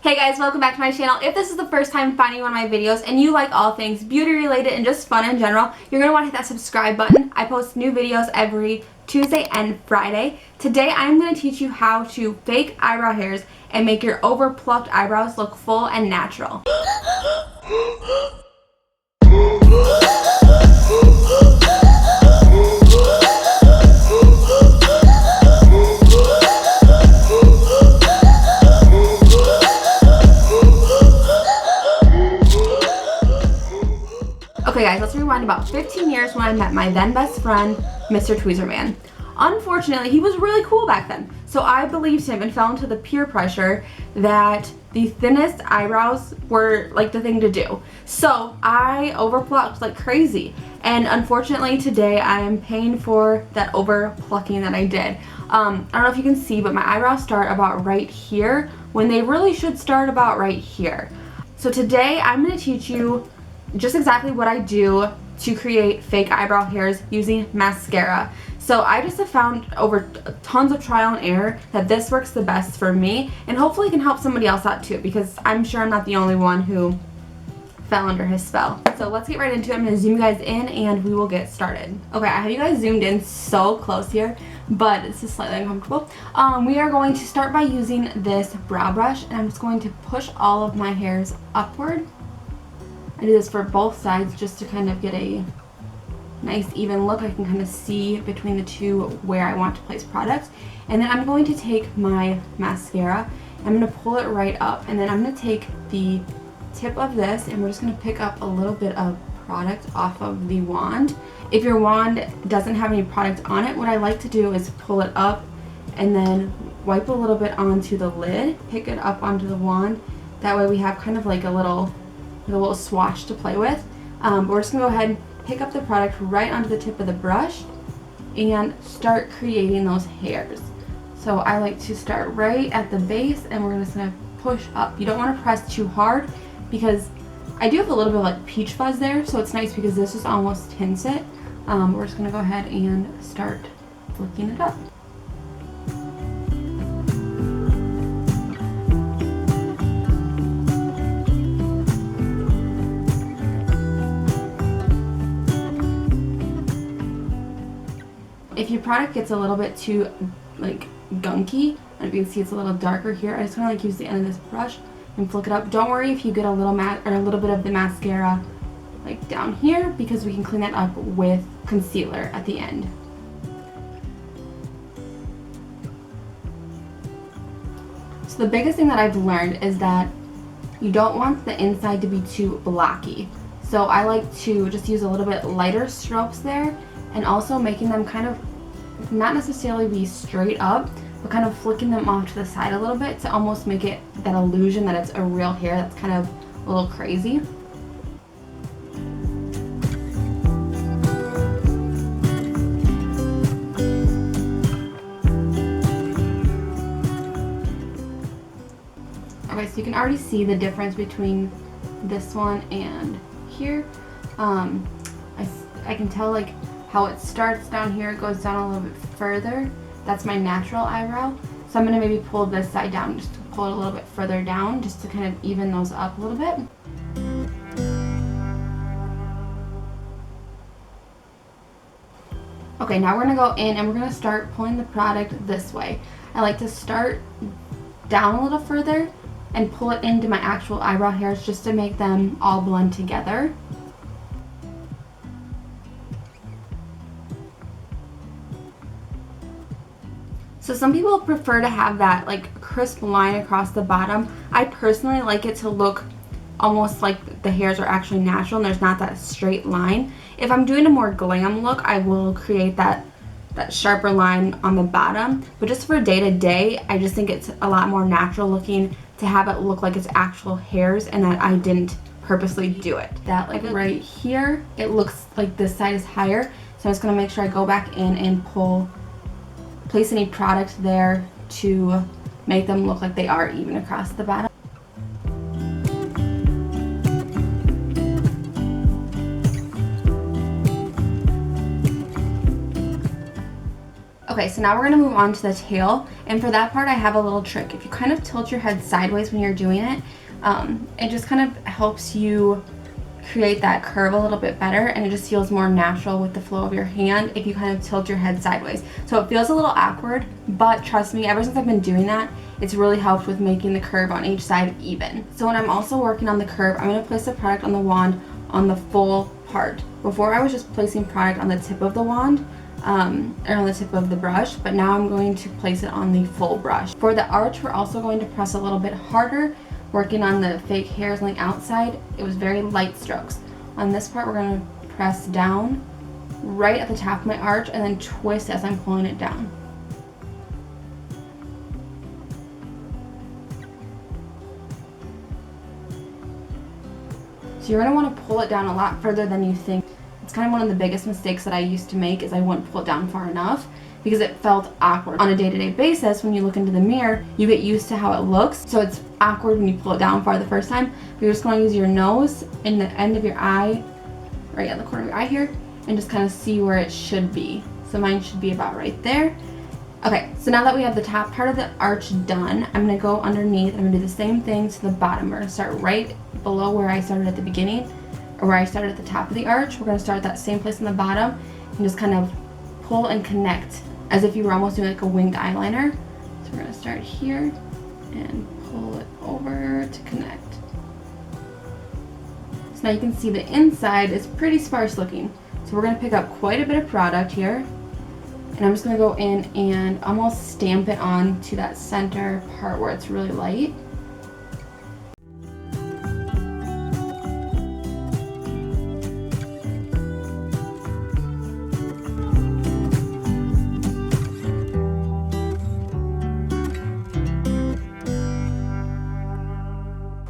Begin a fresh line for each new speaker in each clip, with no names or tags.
Hey guys, welcome back to my channel. If this is the first time finding one of my videos and you like all things beauty related and just fun in general, you're going to want to hit that subscribe button. I post new videos every Tuesday and Friday. Today I'm going to teach you how to fake eyebrow hairs and make your over plucked eyebrows look full and natural. Okay guys, let's rewind about 15 years when I met my then best friend, Mr. Tweezerman. Unfortunately, he was really cool back then, so I believed him and fell into the peer pressure that the thinnest eyebrows were like the thing to do. So I overplucked like crazy, and unfortunately today I am paying for that overplucking that I did. I don't know if you can see, but my eyebrows start about right here when they really should start about right here. So today I'm going to teach you just exactly what I do to create fake eyebrow hairs using mascara. So I just have found over tons of trial and error that this works the best for me, and hopefully can help somebody else out too, because I'm sure I'm not the only one who fell under his spell. So let's get right into it. I'm going to zoom you guys in and we will get started. Okay, I have you guys zoomed in so close here, but it's just slightly uncomfortable. We are going to start by using this brow brush, and I'm just going to push all of my hairs upward. I do this for both sides just to kind of get a nice even look. I can kind of see between the two where I want to place products. And then I'm going to take my mascara, I'm going to pull it right up, and then I'm going to take the tip of this and we're just going to pick up a little bit of product off of the wand. If your wand doesn't have any product on it, what I like to do is pull it up and then wipe a little bit onto the lid, pick it up onto the wand. That way we have kind of like a little swatch to play with. But we're just gonna go ahead and pick up the product right onto the tip of the brush and start creating those hairs. So I like to start right at the base, and we're just gonna push up. You don't want to press too hard because I do have a little bit of like peach fuzz there, so it's nice because this just almost tints it. We're just gonna go ahead and start flicking it up. If your product gets a little bit too like gunky, and if you can see it's a little darker here, I just want to like use the end of this brush and flick it up. Don't worry if you get a little bit of the mascara like down here, because we can clean that up with concealer at the end. So the biggest thing that I've learned is that you don't want the inside to be too blocky. So I like to just use a little bit lighter strokes there, and also making them kind of not necessarily be straight up, but kind of flicking them off to the side a little bit to almost make it that illusion that it's a real hair that's kind of a little crazy. Okay, so you can already see the difference between this one and here. I can tell like how it starts down here, it goes down a little bit further. That's my natural eyebrow. So I'm going to maybe pull this side down, just to pull it a little bit further down, just to kind of even those up a little bit. Okay, now we're going to go in and we're going to start pulling the product this way. I like to start down a little further and pull it into my actual eyebrow hairs just to make them all blend together. So some people prefer to have that like crisp line across the bottom. I personally like it to look almost like the hairs are actually natural and there's not that straight line. If I'm doing a more glam look, I will create that sharper line on the bottom. But just for day to day, I just think it's a lot more natural looking to have it look like it's actual hairs and that I didn't purposely do it. That like right here, it looks like this side is higher. So I'm just gonna make sure I go back in and place any product there to make them look like they are even across the bottom. Okay, so now we're gonna move on to the tail, and for that part I have a little trick. If you kind of tilt your head sideways when you're doing it, it just kind of helps you create that curve a little bit better, and it just feels more natural with the flow of your hand if you kind of tilt your head sideways. So it feels a little awkward, but trust me, ever since I've been doing that, it's really helped with making the curve on each side even. So when I'm also working on the curve, I'm going to place the product on the wand on the full part. Before I was just placing product on the tip of the wand, or on the tip of the brush, but now I'm going to place it on the full brush. For the arch, we're also going to press a little bit harder. Working on the fake hairs on the outside, it was very light strokes. On this part, we're going to press down right at the top of my arch and then twist as I'm pulling it down. So you're going to want to pull it down a lot further than you think. It's kind of one of the biggest mistakes that I used to make, is I wouldn't pull it down far enough because it felt awkward. On a day-to-day basis, when you look into the mirror, you get used to how it looks, so it's awkward when you pull it down far the first time. But you're just going to use your nose and the end of your eye, right at the corner of your eye here, and just kind of see where it should be. So mine should be about right there. Okay, so now that we have the top part of the arch done, I'm going to go underneath. I'm going to do the same thing to the bottom. We're going to start right below where I started at the beginning, or where I started at the top of the arch. We're going to start at that same place on the bottom and just kind of pull and connect as if you were almost doing like a winged eyeliner. So we're going to start here and pull it over to connect. So now you can see the inside is pretty sparse looking. So we're going to pick up quite a bit of product here, and I'm just going to go in and almost stamp it on to that center part where it's really light.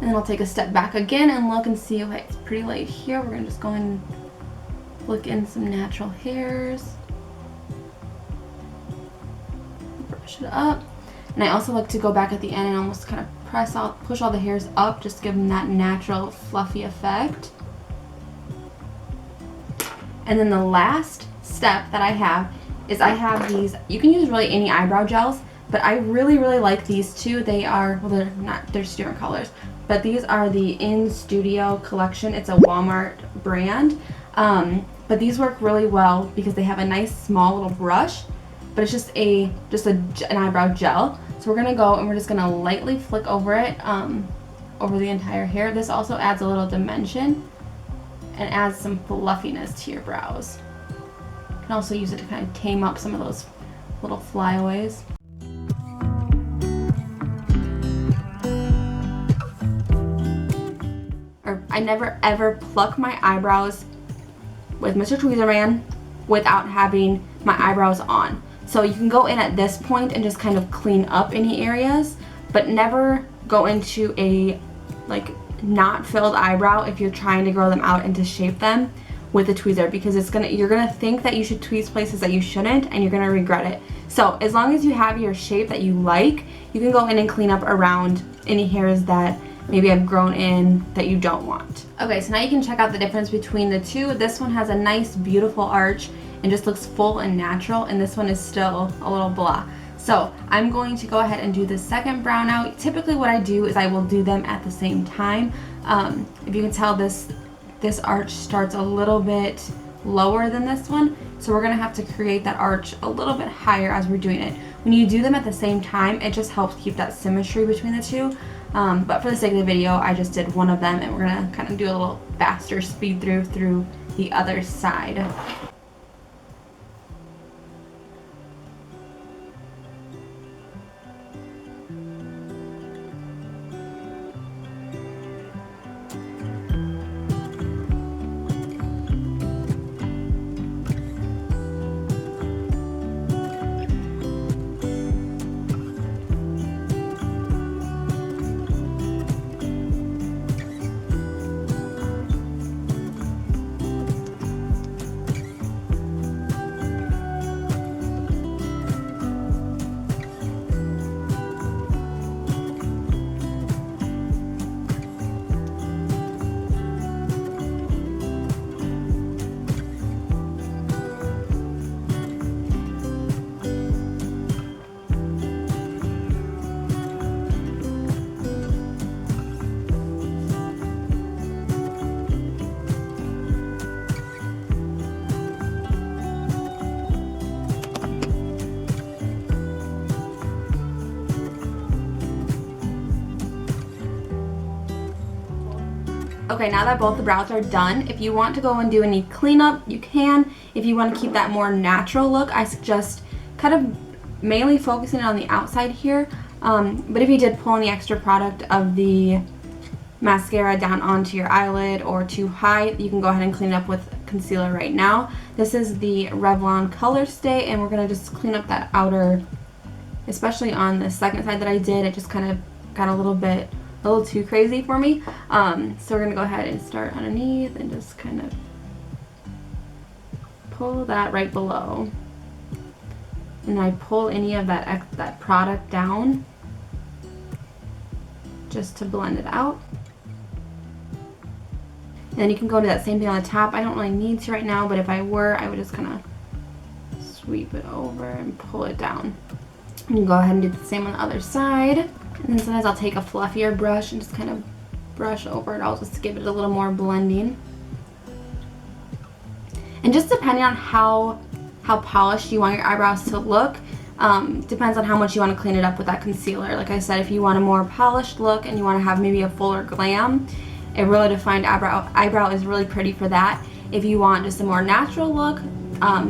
And then I'll take a step back again and look and see, okay, it's pretty light here. We're gonna just go and look in some natural hairs. Brush it up. And I also like to go back at the end and almost kind of push all the hairs up, just to give them that natural fluffy effect. And then the last step that I have is I have these, you can use really any eyebrow gels, but I really like these two. They are, well, they're just different colors. But these are the In Studio collection. It's a Walmart brand. But these work really well because they have a nice small little brush, but it's just an eyebrow gel. So we're gonna go and we're just gonna lightly flick over it, over the entire hair. This also adds a little dimension and adds some fluffiness to your brows. You can also use it to kind of tame up some of those little flyaways. I never ever pluck my eyebrows with Mr. Tweezerman without having my eyebrows on. So you can go in at this point and just kind of clean up any areas, but never go into a like not filled eyebrow if you're trying to grow them out and to shape them with a tweezer, because you're gonna think that you should tweeze places that you shouldn't, and you're gonna regret it. So as long as you have your shape that you like, you can go in and clean up around any hairs that maybe have grown in that you don't want. Okay, so now you can check out the difference between the two. This one has a nice, beautiful arch and just looks full and natural, and this one is still a little blah. So I'm going to go ahead and do the second brow now. Typically what I do is I will do them at the same time. If you can tell, this arch starts a little bit lower than this one, so we're gonna have to create that arch a little bit higher as we're doing it. When you do them at the same time, it just helps keep that symmetry between the two. But for the sake of the video, I just did one of them, and we're gonna kind of do a little faster speed through the other side. Okay, now that both the brows are done, if you want to go and do any cleanup, you can. If you want to keep that more natural look, I suggest kind of mainly focusing on the outside here. But if you did pull any extra product of the mascara down onto your eyelid or too high, you can go ahead and clean it up with concealer right now. This is the Revlon Color Stay, and we're going to just clean up that outer, especially on the second side that I did. It just kind of got a little too crazy for me. So we're going to go ahead and start underneath and just kind of pull that right below. And I pull any of that product down just to blend it out. And then you can go to that same thing on the top. I don't really need to right now, but if I were, I would just kind of sweep it over and pull it down. And you go ahead and do the same on the other side. And then sometimes I'll take a fluffier brush and just kind of brush over it. I'll just give it a little more blending. And just depending on how polished you want your eyebrows to look, depends on how much you want to clean it up with that concealer. Like I said, if you want a more polished look and you want to have maybe a fuller glam, a really defined eyebrow is really pretty for that. If you want just a more natural look,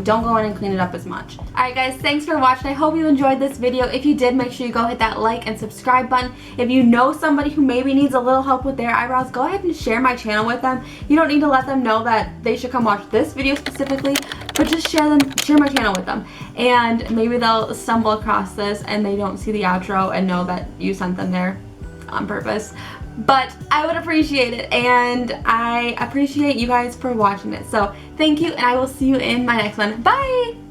don't go in and clean it up as much. Alright guys, thanks for watching. I hope you enjoyed this video. If you did, make sure you go hit that like and subscribe button. If you know somebody who maybe needs a little help with their eyebrows, go ahead and share my channel with them. You don't need to let them know that they should come watch this video specifically, but just share my channel with them. And maybe they'll stumble across this and they don't see the outro and know that you sent them there on purpose. But I would appreciate it, and I appreciate you guys for watching it. So thank you, and I will see you in my next one. Bye!